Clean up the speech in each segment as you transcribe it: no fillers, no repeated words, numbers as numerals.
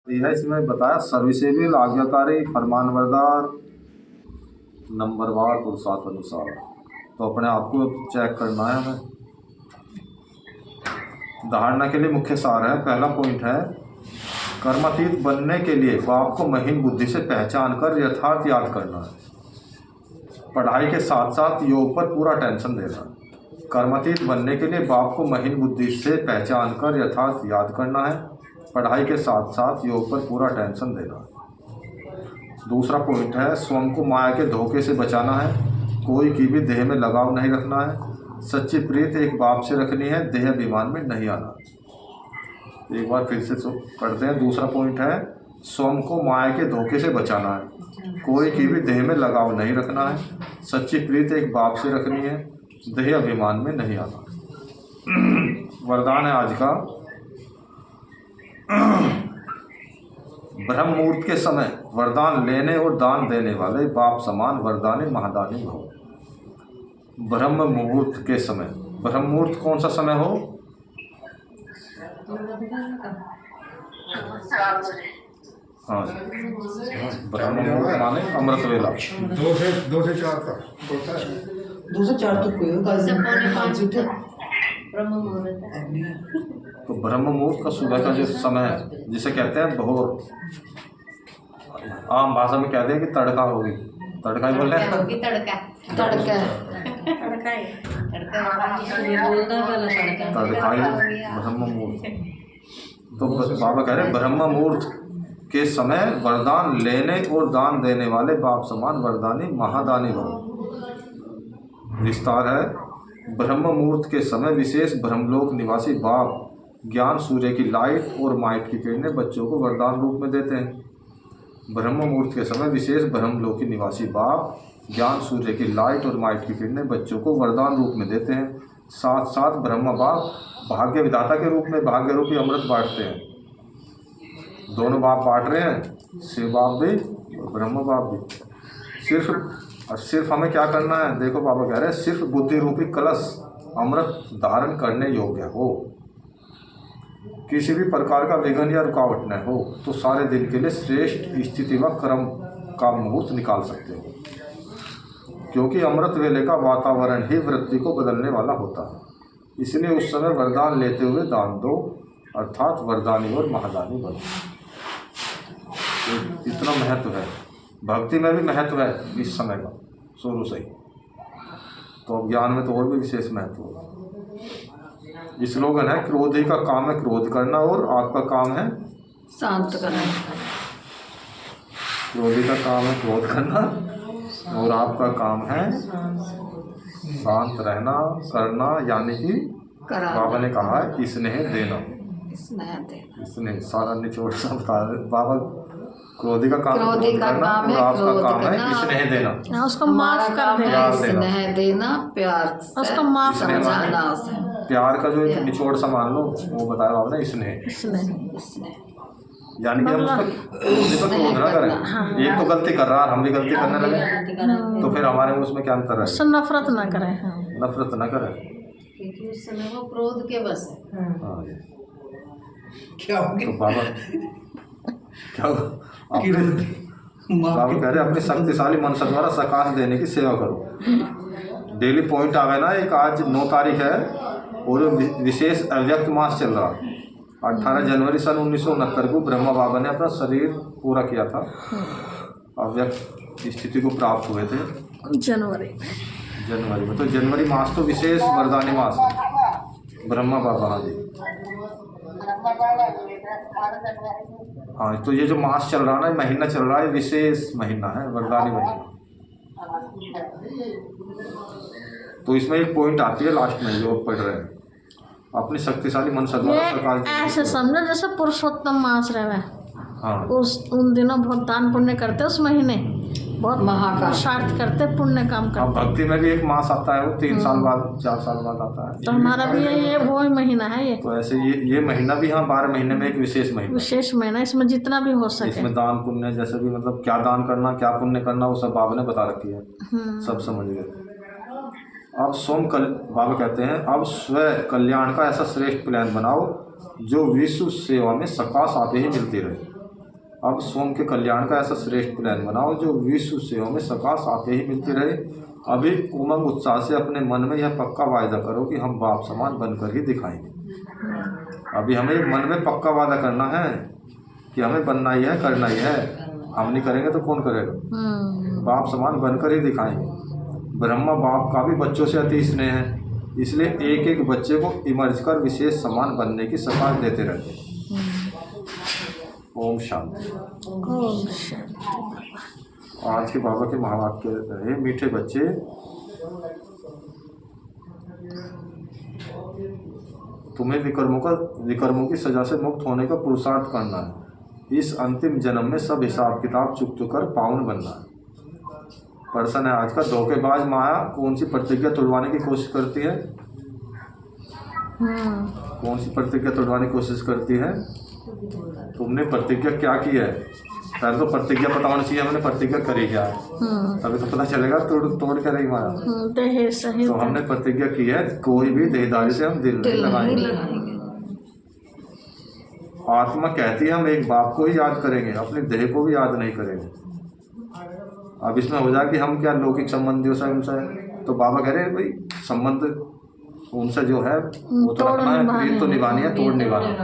है इसमें बताया सर्विसेबल, आज्ञाकारी, फरमानबरदार, नंबरवार, पुरुषार्थ अनुसार। तो अपने आप को चेक करना है हमें। धारणा के लिए मुख्य सार है। पहला पॉइंट है, कर्मातीत बनने के लिए बाप को महीन बुद्धि से पहचान कर यथार्थ याद करना है। पढ़ाई के साथ साथ योग पर पूरा टेंशन देना है। कर्मातीत बनने के लिए बाप को महीन बुद्धि से पहचान कर यथार्थ याद करना है। पढ़ाई के साथ साथ योग पर पूरा टेंशन देना है। दूसरा पॉइंट है, स्वयं को माया के धोखे से बचाना है। कोई की भी देह में लगाव नहीं रखना है। सच्ची प्रीत एक बाप से रखनी है, देह अभिमान में नहीं आना। एक बार फिर से पढ़ते हैं। दूसरा पॉइंट है, स्वयं को माया के धोखे से बचाना है। कोई की भी देह में लगाव नहीं रखना है। सच्ची प्रीत एक बाप से रखनी है, देह अभिमान में नहीं आना। वरदान है आज का, ब्रह्म मुहूर्त के समय वरदान लेने और दान देने वाले बाप समान वरदानी महादानी भव। ब्रह्म मुहूर्त के समय, ब्रह्म मुहूर्त कौन सा समय हो? हाँ, ब्रह्म मुहूर्त माने अमृत वेला। 2 से 4 का 2 से 4 तक कोई होगा। तो ब्रह्म मुहूर्त का सुबह का जो समय है, जिसे कहते हैं भोर, आम भाषा में कहते हैं कि तड़का होगी। तड़का ही बोल रहे हैं। तड़का तड़काई ब्रह्म मुहूर्त। तो बाबा कह रहे ब्रह्म मुहूर्त के समय वरदान लेने और दान देने वाले बाप समान वरदानी महादानी भव। विस्तार है, ब्रह्म मुहूर्त के समय विशेष ब्रह्मलोक निवासी बाप ज्ञान सूर्य की लाइट और माइट की किरणें बच्चों को वरदान रूप में देते हैं। ब्रह्म मुहूर्त के समय विशेष ब्रह्मलोक की निवासी बाप ज्ञान सूर्य की लाइट और माइट की किरणें बच्चों को वरदान रूप में देते हैं। साथ साथ ब्रह्म बाप भाग्य विधाता के रूप में भाग्य रूपी अमृत बांटते हैं। दोनों बाप बांट रहे हैं, शिव बाप भी ब्रह्म बाप भी। सिर्फ हमें क्या करना है? देखो बाबा कह रहे हैं, सिर्फ बुद्धि रूपी कलश अमृत धारण करने योग्य हो, किसी भी प्रकार का विघ्न या रुकावट न हो, तो सारे दिन के लिए श्रेष्ठ स्थिति व कर्म का मुहूर्त निकाल सकते हो। क्योंकि अमृत वेले का वातावरण ही वृत्ति को बदलने वाला होता है, इसलिए उस समय वरदान लेते हुए दान दो, अर्थात वरदानी और महादानी बनो। इतना महत्व है, भक्ति में भी महत्व है इस समय का शुरू से ही, तो अब ज्ञान में तो और भी विशेष महत्व होगा। स्लोगन है, क्रोधी का काम है क्रोध करना और आपका काम है शांत करना। क्रोधी का काम है क्रोध करना और आपका काम है शांत रहना करना, यानी कि बाबा ने कहा है स्नेह देना। स्नेह सारा निचोड़ सा बता रहे बाबा। क्रोधी का काम है क्रोध करना और आपका काम है स्नेह देना। उसको माफ कर देना, स्नेह देना, प्यार उसको माफ समझाना। प्यार का जो एक निचोड़ सा मान लो, वो बताया बाबा ने स्नेह। यानी कि हम उसको क्रोध ना करें। एक तो गलती कर रहा है, हम भी गलती करने लगे, तो फिर हमारे में उसमें क्या अंतर है? नफरत ना करें। नफरत ना करें, क्योंकि उस समय वो क्रोध के बस है। क्या हो गया? तो बाबा क्या बाबा कह रहे अपने शक्तिशाली मनसा द्वारा सकाश देने की सेवा करो। डेली पॉइंट आवे ना, एक आज 9 तारीख है और विशेष अव्यक्त मास चल रहा। 18 जनवरी सन 1969 को ब्रह्मा बाबा ने अपना शरीर पूरा किया था, अव्यक्त स्थिति को प्राप्त हुए थे जनवरी में। तो जनवरी मास तो विशेष वरदानी मास है ब्रह्मा बाबा। हाँ जी, हाँ, तो ये जो मास चल रहा ना, महीना चल रहा है, विशेष महीना है, वरदानी महीना। तो इसमें एक पॉइंट आती है लास्ट में जो पढ़ रहे हैं, अपनी शक्तिशाली मनसा द्वारा ऐसे समझो जैसे पुरुषोत्तम मास रहे। हाँ, उन दिनों बहुत दान पुण्य करते, उस महीने बहुत महापुरुषार्थ करते, पुण्य काम करते। अब भक्ति में भी एक मास आता है, वो 3 साल बाद 4 साल बाद आता है। तो हमारा भी ये वो ही महीना है। ये तो ऐसे ये महीना भी, हाँ, 12 महीने में एक विशेष महीना। इसमें जितना भी हो सके, इसमें दान पुण्य जैसे भी, मतलब क्या दान करना क्या पुण्य करना, वो सब बाबा ने बता रखी है, सब समझ गए। अब बाबा कहते हैं, अब स्व कल्याण का ऐसा श्रेष्ठ प्लान बनाओ जो विश्व सेवा में सकाश आते ही मिलती रहे। अब स्वयं के कल्याण का ऐसा श्रेष्ठ प्लान बनाओ जो विश्व सेवा में सका साथ ही मिलती रहे। अभी उमंग उत्साह से अपने मन में यह पक्का वायदा करो कि हम बाप समान बनकर ही दिखाएंगे। अभी हमें मन में पक्का वादा करना है कि हमें बनना ही है, करना ही है। हम नहीं करेंगे तो कौन करेगा? बाप समान बनकर ही दिखाएंगे। ब्रह्मा बाप का भी बच्चों से अति स्नेह है, इसलिए एक एक बच्चे को इमर्ज कर विशेष समान बनने की सफाई देते रहते हैं। ओम शांति। ओम शांति। आज के बाबा के महावाक्य रहे, मीठे बच्चे, तुम्हें विकर्मों की सजा से मुक्त होने का पुरुषार्थ करना है। इस अंतिम जन्म में सब हिसाब किताब चुक कर पावन बनना है। पर्सन है आज का धोखेबाज माया कौन सी प्रतिज्ञा तोड़वाने की कोशिश करती है? कौन सी प्रतिज्ञा तोड़वाने की कोशिश करती है? तुमने प्रतिज्ञा क्या की है? पहले तो प्रतिज्ञा पता होना चाहिए हमने प्रतिज्ञा करी क्या है, तभी तो पता चलेगा तोड़ क्या रही माया। सही। तो हमने प्रतिज्ञा की है कोई भी देहधारी से हम दिल नहीं लगाएंगे। आत्मा कहती है हम एक बाप को ही याद करेंगे, अपने देह को भी याद नहीं करेंगे। अब इसमें हो जाए कि हम क्या लौकिक संबंधियों से उनसे, तो बाबा कह रहे हैं भाई संबंध उनसे जो है वो तो रखना है, प्रीत तो निभानी है, तोड़ निभाना है।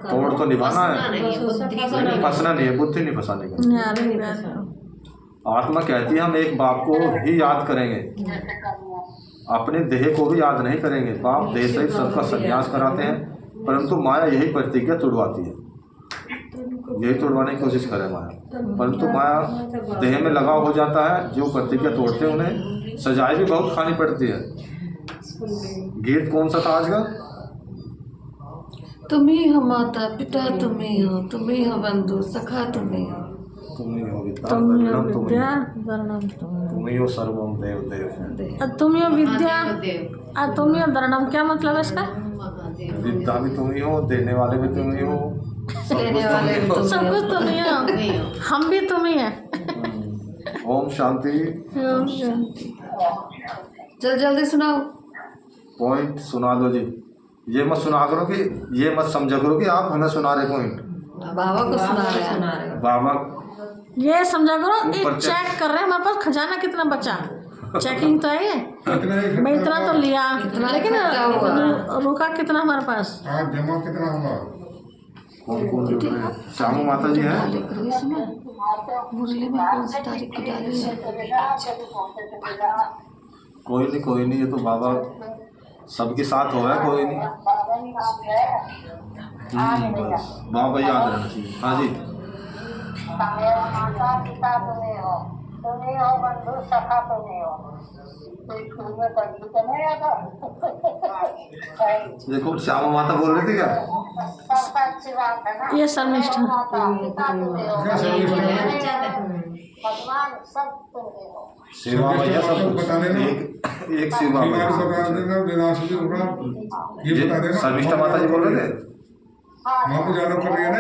तोड़ तो निभाना है, लेकिन फंसना नहीं है, बुद्धि नहीं फंसाने का। आत्मा कहती है हम एक बाप को ही याद करेंगे, अपने देह को भी याद नहीं करेंगे। बाप देह सहित सबका संन्यास कराते हैं, परंतु माया यही प्रतिज्ञा तोड़वाती है, यही तोड़वाने की कोशिश करे माया। परंतु माया देह में लगाव हो जाता है, जो प्रतिज्ञा तोड़ते हैं उन्हें सजाएं भी बहुत खानी पड़ती है। गीत कौन सा था आज का? तुम ही हो माता पिता, तुम ही हो बंधु सखा, तुम ही हो विद्या दरणम, तुम ही हो सर्वम देव देव। तुम ही हो विद्या, तुम ही हो दरणम। क्या मतलब है इसका? विद्या भी तुम ही हो, देने वाले भी तुम ही हो, लेने वाले भी तुम सब कुछ तुम ही हो, हम भी तुम ही है। ओम शांति। ओम शांति। जल्दी सुनाओ। पॉइंट सुना दो जी। ये मत सुना करो कि ये मत समझा करो कि आप हमें सुना रहे पॉइंट। बाबा को सुना रहे हैं। बाबा ये समझा करो, ये चेक कर रहे हैं हमारे पास खजाना कितना बचा। चेकिंग तो है ये, मैं इतना तो लिया, लेकिन रुका कितना हमारे पास, जमा कितना हुआ। कौन श्यामू माता जी हैं? मुरली में कौन सी तारीख की डाली है? कोई नहीं, ये तो बाबा सबके साथ हो है, कोई नहीं। बस बाबा याद रहना चाहिए। हाँ जी। माता पिता तुम्हें हो बंधु सखा तुम्हें हो। देखो श्यामा माता बोल रही थी क्या? सबका अच्छी बात है ना। ये शर्मिष्ठा भगवान सब तुम्हें हो। सेवा भैया सब कुछ एक सेवा शर्मिष्ठा माता जी बोल रहे थे। वहाँ को जाना कर रही है ना।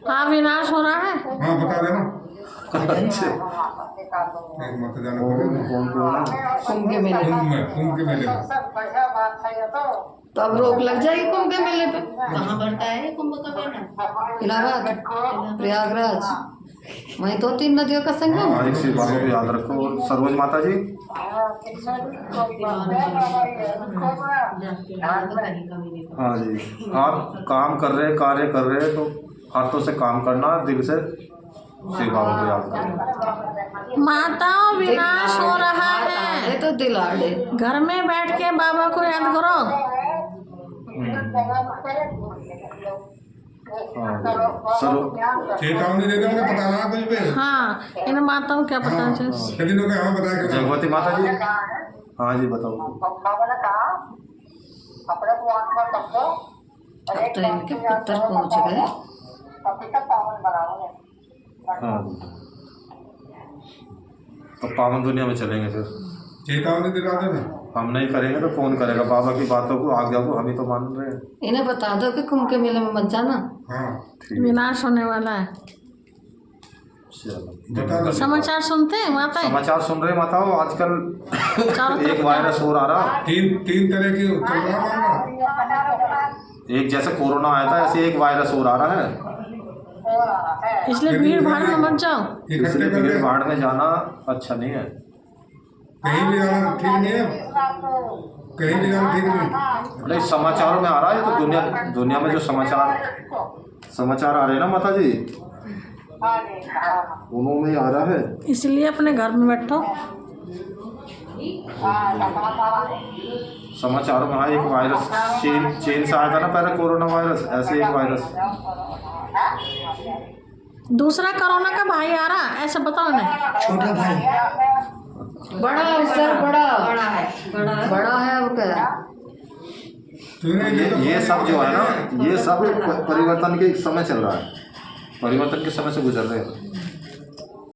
हाँ, विनाश हो रहा है। हाँ बता देना। अच्छा एक मत जाना कर रही है। कुंभ के मेले कुंभ के मेले में। सब बढ़िया बात है ये तो अब रोक लग जाएगी कुंभ के मेले पे। कहाँ बढ़ता है कुंभ का मेला? इलाहाबाद, प्रयागराज, वहीं तो 3 नदियों का संगम। एक से बाबा को याद रखो। और सरोज माता जी हाँ जी, आप काम कर रहे कार्य कर रहे तो हाथों से काम करना, दिल से शिव बाबा को याद करना। माताओं, विनाश हो रहा है ये तो दिल आड़े। घर में बैठ के बाबा को याद करो। चेतावनी दे दो, उन्हें पता ना कुछ भी। हाँ, इन माताओं क्या पता चल। लेकिन लोग हमें बताया कि जगवती माता जी हाँ जी बताओ। अब तो इनके पुत्र पहुंच गए। हाँ जी, तो पावन दुनिया में चलेंगे फिर। चेतावनी दिला दो ना। हम नहीं करेंगे तो कौन करेगा? बाबा की बातों को, आज्ञा को हम ही तो मान रहे हैं। इन्हें बता दो कि कुंभ के मेले में मत जाना। हाँ विनाश होने वाला है। चलो समाचार सुनते हैं माता? समाचार सुन रहे माताओं। आजकल एक वायरस और आ रहा। तीन तरह की चल रहा है। एक जैसे कोरोना आया था ऐसे एक वायरस और आ रहा है। हो रहा है। इसलिए भीड़ भाड़ में मत जाओ। इकट्ठे इसलिए भीड़ करके भाड़ में जाना अच्छा नहीं है। कहीं भी जाना ठीक नहीं है, कहीं भी जाना ठीक नहीं। नहीं, समाचारों में आ रहा है तो दुनिया में जो समाचार आ रहे हैं ना माता जी, उन्होंने ही आ रहा है। इसलिए अपने घर में बैठो। समाचारों में हाँ, एक वायरस चीन से आया था ना पहले, कोरोना वायरस, ऐसे एक वायरस। दूसरा कोरोना का भाई आ रहा, ऐसा बताओ ना। छोटा भाई बड़ा है सर, बड़ा बड़ा है। बड़ा है वो क्या। तूने ये सब जो है ना, ये सब परिवर्तन के समय चल रहा है, परिवर्तन के समय से गुजर रहे हैं।